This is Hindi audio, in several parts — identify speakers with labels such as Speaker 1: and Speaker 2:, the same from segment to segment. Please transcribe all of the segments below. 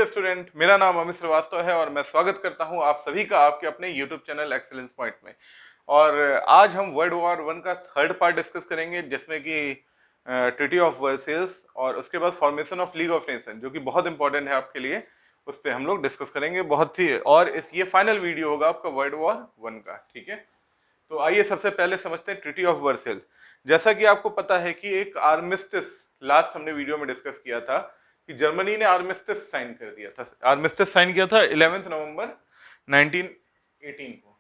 Speaker 1: डियर स्टूडेंट, मेरा नाम अमित श्रीवास्तव है और मैं स्वागत करता हूं आप सभी का आपके अपने यूट्यूब चैनल एक्सीलेंस पॉइंट में। और आज हम वर्ल्ड वॉर वन का थर्ड पार्ट डिस्कस करेंगे, जिसमें कि ट्रीटी ऑफ वर्सेल्स और उसके बाद formation of league of nation, जो कि बहुत इंपॉर्टेंट है आपके लिए। उस पर हम लोग डिस्कस करेंगे बहुत ही, और ये फाइनल वीडियो होगा आपका वर्ल्ड वॉर वन का। ठीक है, तो आइए सबसे पहले समझते हैं ट्रीटी ऑफ वर्सेल। जैसा कि आपको पता है कि एक आर्मिस्टिस लास्ट हमने वीडियो में डिस्कस किया था कि जर्मनी ने आर्मिस्टिस साइन कर दिया था। आर्मिस्टिस साइन किया था 11 नवंबर 1918 को।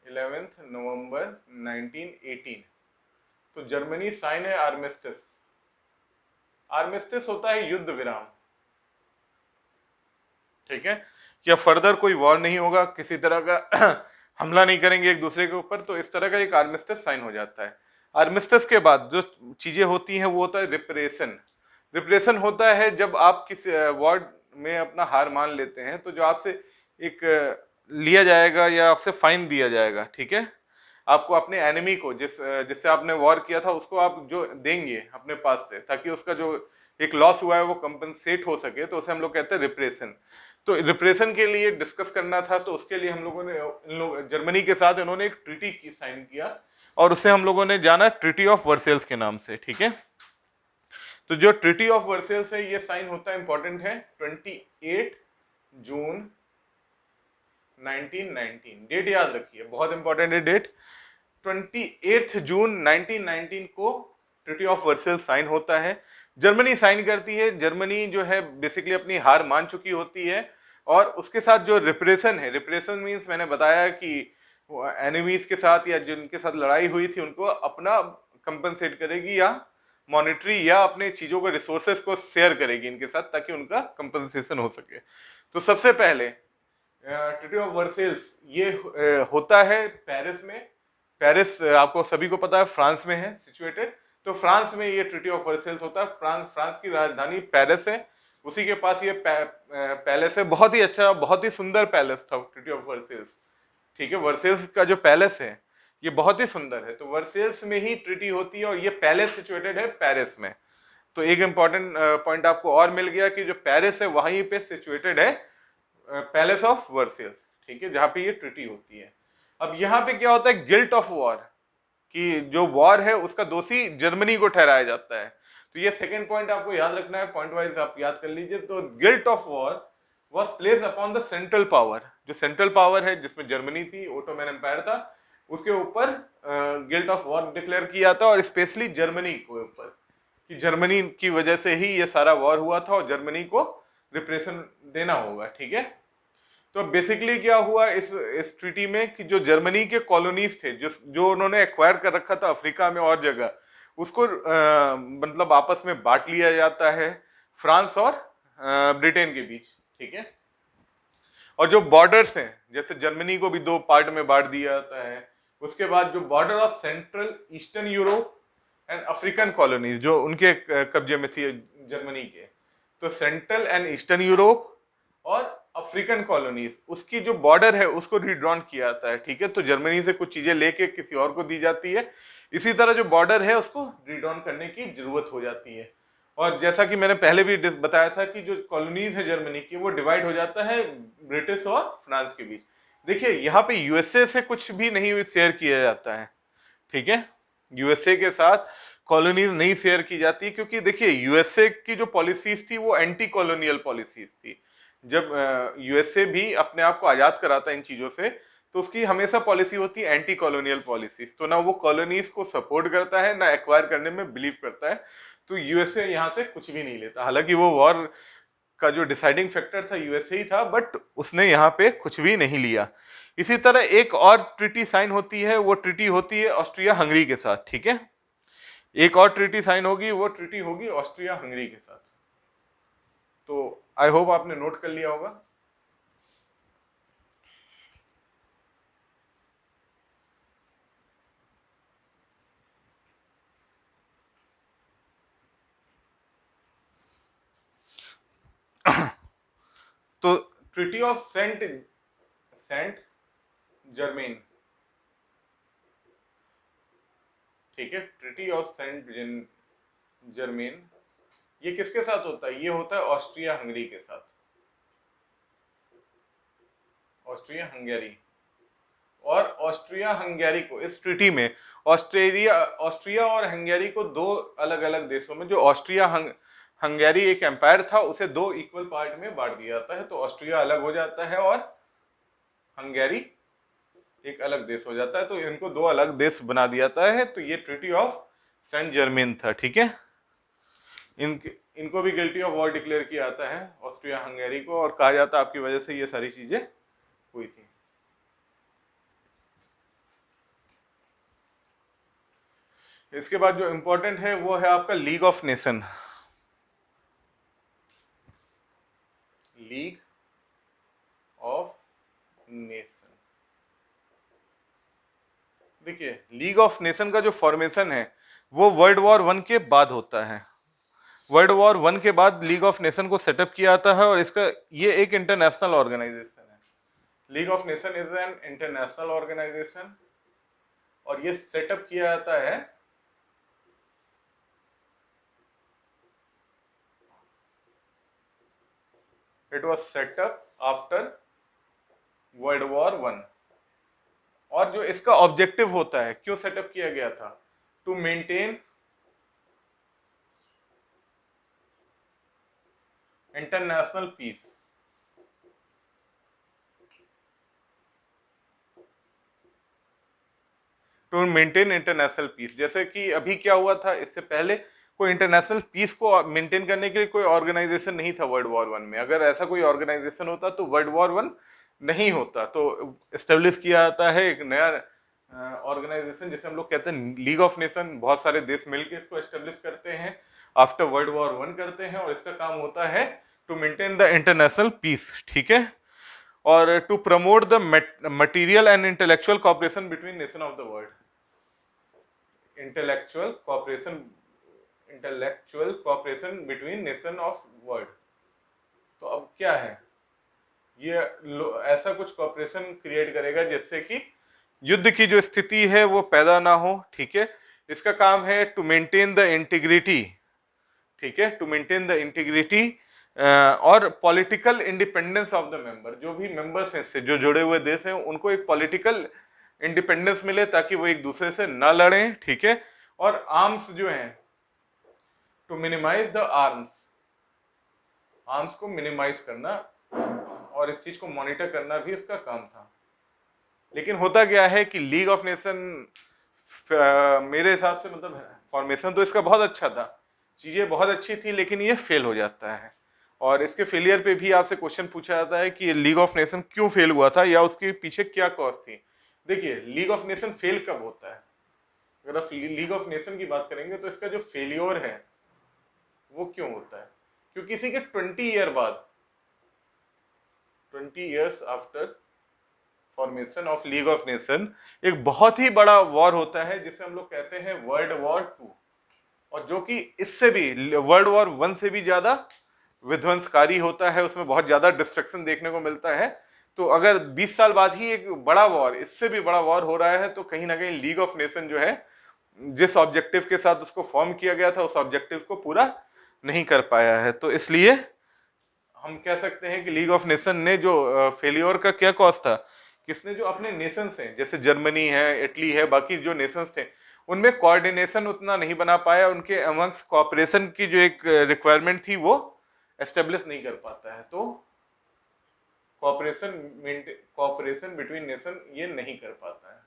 Speaker 1: 11 नवंबर 1918 तो जर्मनी साइन है आर्मिस्टिस। आर्मिस्टिस होता है युद्ध विराम। ठीक है, कि अब फर्दर कोई वॉर नहीं होगा, किसी तरह का हमला नहीं करेंगे एक दूसरे के ऊपर, तो इस तरह का एक आर्मिस्टिस साइन हो जाता है। आर्मिस्टिस के बाद जो चीजें होती हैं वो होता है रिपरेशन। रिपरेशन होता है जब आप किसी वॉर में अपना हार मान लेते हैं, तो जो आपसे एक लिया जाएगा या आपसे फाइन दिया जाएगा। ठीक है, आपको अपने एनिमी को जिससे आपने वॉर किया था उसको आप जो देंगे अपने पास से, ताकि उसका जो एक लॉस हुआ है वो कंपनसेट हो सके, तो उसे हम लोग कहते हैं रिपरेशन। तो रिप्रेशन के लिए डिस्कस करना था, तो उसके लिए हम लोगों ने जर्मनी के साथ इन्होंने एक ट्रीटी की साइन किया और उसे हम लोगों ने जाना ट्रीटी ऑफ वर्सेल्स के नाम से। ठीक है, तो जो ट्रीटी ऑफ वर्सेल्स है ये साइन होता है, इंपॉर्टेंट है, 28 जून 1919। डेट याद रखिए, बहुत इंपॉर्टेंट है डेट। 28 जून 1919 को ट्रीटी ऑफ वर्सेल्स साइन होता है। जर्मनी साइन करती है। जर्मनी जो है बेसिकली अपनी हार मान चुकी होती है, और उसके साथ जो रिप्रेशन है, रिप्रेशन मीन्स मैंने बताया कि एनिमीज के साथ या जिनके साथ लड़ाई हुई थी उनको अपना कंपनसेट करेगी, या मॉनिटरी या अपने चीजों को रिसोर्सेस को शेयर करेगी इनके साथ, ताकि उनका कंपनसेशन हो सके। तो सबसे पहले ट्रीटी ऑफ वर्सेल्स ये होता है पेरिस में। पेरिस आपको सभी को पता है फ्रांस में है सिचुएटेड। तो फ्रांस में ये ट्रीटी ऑफ वर्सेल्स होता है। फ्रांस की राजधानी पेरिस है, उसी के पास ये पैलेस है। बहुत ही अच्छा, बहुत ही सुंदर पैलेस था ट्रीटी ऑफ वर्सेल्स। ठीक है, वर्सेल्स का जो पैलेस है ये बहुत ही सुंदर है। तो वर्सेल्स में ही ट्रीटी होती है और ये पैलेस सिचुएटेड है पेरिस में। तो एक इंपॉर्टेंट पॉइंट आपको और मिल गया कि जो पेरिस है वहीं पे सिचुएटेड है पैलेस ऑफ वर्सेल्स। ठीक है, जहां पे ये ट्रीटी होती है। अब यहाँ पे क्या होता है, गिल्ट ऑफ वॉर, कि जो वॉर है उसका दोषी जर्मनी को ठहराया जाता है। तो ये सेकंड पॉइंट आपको याद रखना है, पॉइंट वाइज आप याद कर लीजिए। तो guilt of war was place upon the central power. जो सेंट्रल पावर है जिसमें जर्मनी थी, ओटोमन एम्पायर था, उसके ऊपर गिल्ट ऑफ वॉर डिक्लेयर किया था, और स्पेशली जर्मनी के ऊपर, कि जर्मनी की वजह से ही ये सारा वॉर हुआ था और जर्मनी को रिप्रेशन देना होगा। ठीक है, तो बेसिकली क्या हुआ इस ट्रीटी में कि जो जर्मनी के कॉलोनीज थे, जो उन्होंने एक्वायर कर रखा था अफ्रीका में और जगह, उसको मतलब आपस में बांट लिया जाता है फ्रांस और ब्रिटेन के बीच। ठीक है, और जो बॉर्डर्स हैं, जैसे जर्मनी को भी दो पार्ट में बांट दिया जाता है। उसके बाद जो border of central eastern Europe and African colonies जो उनके कब्जे में थी जर्मनी के, तो सेंट्रल एंड ईस्टर्न यूरोप और अफ्रीकन कॉलोनीज, उसकी जो बॉर्डर है उसको रिड्रॉन किया जाता है। ठीक है, तो जर्मनी से कुछ चीजें लेके किसी और को दी जाती है। इसी तरह जो बॉर्डर है उसको रिड्रॉन करने की जरूरत हो जाती है। और जैसा कि मैंने पहले भी बताया था कि जो कॉलोनीज है जर्मनी की, वो डिवाइड हो जाता है ब्रिटिश और फ्रांस के बीच। देखिए यहाँ पे यूएसए से कुछ भी नहीं शेयर किया जाता है। ठीक है, यूएसए के साथ कॉलोनीज नहीं शेयर की जाती, क्योंकि देखिए यूएसए की जो पॉलिसीज थी वो एंटी कॉलोनियल पॉलिसीज थी। जब यूएसए भी अपने आप को आजाद कराता है इन चीजों से, तो उसकी हमेशा पॉलिसी होती है एंटी कॉलोनियल पॉलिसीज। तो ना वो कॉलोनीज को सपोर्ट करता है, ना एक्वायर करने में बिलीव करता है। तो यूएसए यहाँ से कुछ भी नहीं लेता। हालांकि वो वॉर का जो डिसाइडिंग फैक्टर था यूएसए ही था, बट उसने यहाँ पे कुछ भी नहीं लिया। इसी तरह एक और ट्रीटी साइन होती है, वो ट्रीटी होती है ऑस्ट्रिया हंगरी के साथ। ठीक है, एक और ट्रीटी साइन होगी, वो ट्रीटी होगी ऑस्ट्रिया हंगरी के साथ। तो आई होप आपने नोट कर लिया होगा। तो ट्रीटी ऑफ सेंट जर्मेन, ठीक है, ट्रीटी ऑफ सेंट जर्मेन, ये किसके साथ होता है? ये होता है ऑस्ट्रिया हंगरी के साथ। ऑस्ट्रिया हंगेरी। और ऑस्ट्रिया हंगेरी को इस ट्रीटी में ऑस्ट्रिया और हंगेरी को दो अलग अलग देशों में, जो ऑस्ट्रिया हंगेरी एक एम्पायर था, उसे दो इक्वल पार्ट में बांट दिया जाता है। तो ऑस्ट्रिया अलग हो जाता है और हंगेरी एक अलग देश हो जाता है, तो इनको दो अलग देश बना दिया जाता है। तो ये ट्रीटी ऑफ सेंट जर्मेन था, ठीक है। इनको भी गिल्टी ऑफ वॉर डिक्लेयर किया जाता है ऑस्ट्रिया हंगेरी को, और कहा जाता है आपकी वजह से ये सारी चीजें हुई थी। इसके बाद जो इंपॉर्टेंट है वो है आपका league of nation. League of nation, देखिए लीग ऑफ नेशन का जो फॉर्मेशन है वो वर्ल्ड वॉर 1 के बाद होता है। वर्ल्ड वॉर 1 के बाद लीग ऑफ नेशन को सेटअप किया जाता है, और इसका ये एक इंटरनेशनल ऑर्गेनाइजेशन है। League of nation is an international organisation, और ये सेटअप किया जाता है it was setup after world war 1। और जो इसका ऑब्जेक्टिव होता है, क्यों सेटअप किया गया था, to maintain international peace. To maintain international peace, जैसे कि अभी क्या हुआ था, इससे पहले कोई इंटरनेशनल पीस को मेंटेन करने के लिए कोई ऑर्गेनाइजेशन नहीं था वर्ल्ड वॉर 1 में। अगर ऐसा कोई ऑर्गेनाइजेशन होता तो वर्ल्ड वॉर 1 नहीं होता। तो एस्टेब्लिश किया जाता है एक नया ऑर्गेनाइजेशन, जिसे हम लोग कहते हैं लीग ऑफ नेशन। बहुत सारे देश मिलकर इसको एस्टेब्लिश करते हैं, आफ्टर वर्ल्ड वॉर 1 करते हैं, और इसका काम होता है to maintain the international peace, ठीक है। और to promote the material and intellectual cooperation between nation of the world. Intellectual cooperation between nation of world. तो अब क्या है, ये ऐसा कुछ कॉपरेशन क्रिएट करेगा जिससे कि युद्ध की जो स्थिति है वो पैदा ना हो, ठीक है। इसका काम है टू मेंटेन द इंटीग्रिटी, ठीक है, टू मेंटेन द इंटीग्रिटी और political independence of the member. जो भी मेंबर्स हैं, इससे जो जुड़े हुए देश हैं, उनको एक पॉलिटिकल इंडिपेंडेंस मिले ताकि वो एक दूसरे से ना लड़ें, ठीक है। और आर्म्स जो हैं, टू मिनिमाइज द आर्म्स को मिनिमाइज करना, और इस चीज को मॉनिटर करना भी इसका काम था। लेकिन होता क्या है कि लीग ऑफ नेशन मेरे हिसाब से, मतलब फॉर्मेशन तो इसका बहुत अच्छा था, चीजें बहुत अच्छी थी, लेकिन ये फेल हो जाता है। और इसके फेलियर पे भी आपसे क्वेश्चन पूछा जाता है कि लीग ऑफ नेशन क्यों फेल हुआ था, या उसके पीछे क्या कॉज थी। देखिए लीग ऑफ नेशन फेल कब होता है, अगर आप लीग ऑफ नेशन की बात करेंगे तो इसका जो फेलियर है वो क्यों होता है, क्योंकि इसी के 20 ईयर बाद, 20 years after formation of league of nation, एक बहुत ही बड़ा वॉर होता है जिसे हम लोग कहते हैं वर्ल्ड वॉर 2, और जो कि इससे भी वर्ल्ड वॉर 1 से भी ज्यादा विध्वंसकारी होता है। उसमें बहुत ज्यादा डिस्ट्रक्शन देखने को मिलता है। तो अगर 20 साल बाद ही एक बड़ा वॉर, इससे भी बड़ा वॉर हो रहा है, तो कहीं ना कहीं लीग ऑफ नेशन जो है, जिस ऑब्जेक्टिव के साथ उसको फॉर्म किया गया था, उस ऑब्जेक्टिव को पूरा नहीं कर पाया है। तो इसलिए हम कह सकते हैं कि लीग ऑफ नेशन ने जो फेलियर का क्या कॉज था, किसने जो अपने नेशंस हैं, जैसे जर्मनी है, इटली है, बाकी जो नेशंस थे, उनमें कोऑर्डिनेशन उतना नहीं बना पाया, उनके अमंग्स कोऑपरेशन की जो एक रिक्वायरमेंट थी वो एस्टेब्लिश नहीं कर पाता है। तो कोऑपरेशन बिटवीन नेशन ये नहीं कर पाता है।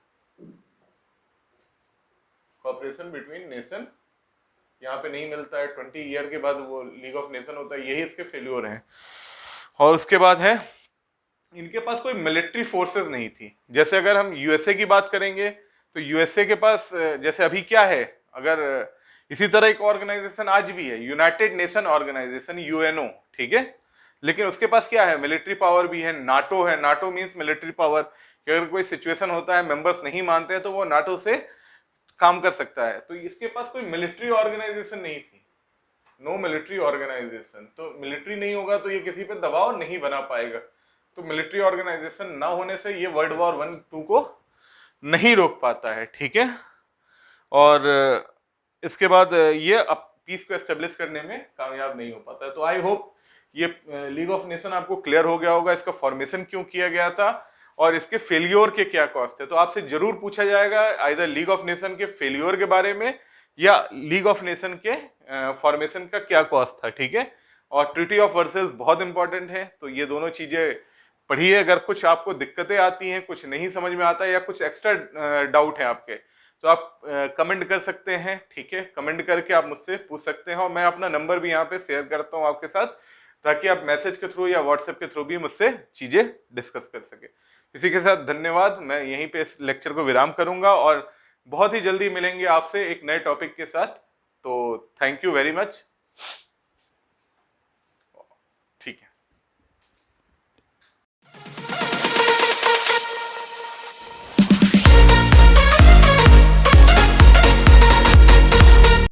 Speaker 1: कोऑपरेशन बिटवीन नेशन यहाँ पे नहीं मिलता है। 20 ईयर के बाद वो लीग ऑफ नेशन होता है, यही इसके फेल्योर हैं। और उसके बाद है, इनके पास कोई मिलिट्री फोर्सेस नहीं थी। जैसे अगर हम यूएसए की बात करेंगे तो यूएसए के पास, जैसे अभी क्या है, अगर इसी तरह एक ऑर्गेनाइजेशन आज भी है, यूनाइटेड नेशन ऑर्गेनाइजेशन, यूएनओ, ठीक है। लेकिन उसके पास क्या है, मिलिट्री पावर भी है, नाटो है। नाटो मीन्स मिलिट्री पावर, कि अगर कोई सिचुएशन होता है, मेंबर्स नहीं मानते हैं, तो वो नाटो से काम कर सकता है। तो इसके पास कोई मिलिट्री ऑर्गेनाइजेशन नहीं थी, नो मिलिट्री ऑर्गेनाइजेशन। तो मिलिट्री नहीं होगा तो ये किसी पे दबाव नहीं बना पाएगा। तो मिलिट्री ऑर्गेनाइजेशन ना होने से ये वर्ल्ड वॉर 1-2 को नहीं रोक पाता है, ठीक है। और इसके बाद ये अब पीस को एस्टेब्लिश करने में कामयाब नहीं हो पाता है। तो आई होप ये लीग ऑफ नेशन आपको क्लियर हो गया होगा, इसका फॉर्मेशन क्यों किया गया था, और इसके फेलियोर के क्या कॉस्ट है। तो आपसे जरूर पूछा जाएगा आइदर लीग ऑफ नेशन के फेलियोर के बारे में या लीग ऑफ नेशन के फॉर्मेशन का क्या कॉस्ट था, ठीक है। और ट्रीटी ऑफ वर्सेल्स बहुत इंपॉर्टेंट है, तो ये दोनों चीजें पढ़िए। अगर कुछ आपको दिक्कतें आती हैं, कुछ नहीं समझ में आता या कुछ एक्स्ट्रा डाउट है आपके, तो आप कमेंट कर सकते हैं, ठीक है। कमेंट करके आप मुझसे पूछ सकते हैं और मैं अपना नंबर भी यहाँ पे शेयर करता हूँ आपके साथ, ताकि आप मैसेज के थ्रू या व्हाट्सएप के थ्रू भी मुझसे चीजें डिस्कस कर सके। इसी के साथ धन्यवाद, मैं यहीं पे इस लेक्चर को विराम करूंगा और बहुत ही जल्दी मिलेंगे आपसे एक नए टॉपिक के साथ। तो थैंक यू वेरी मच।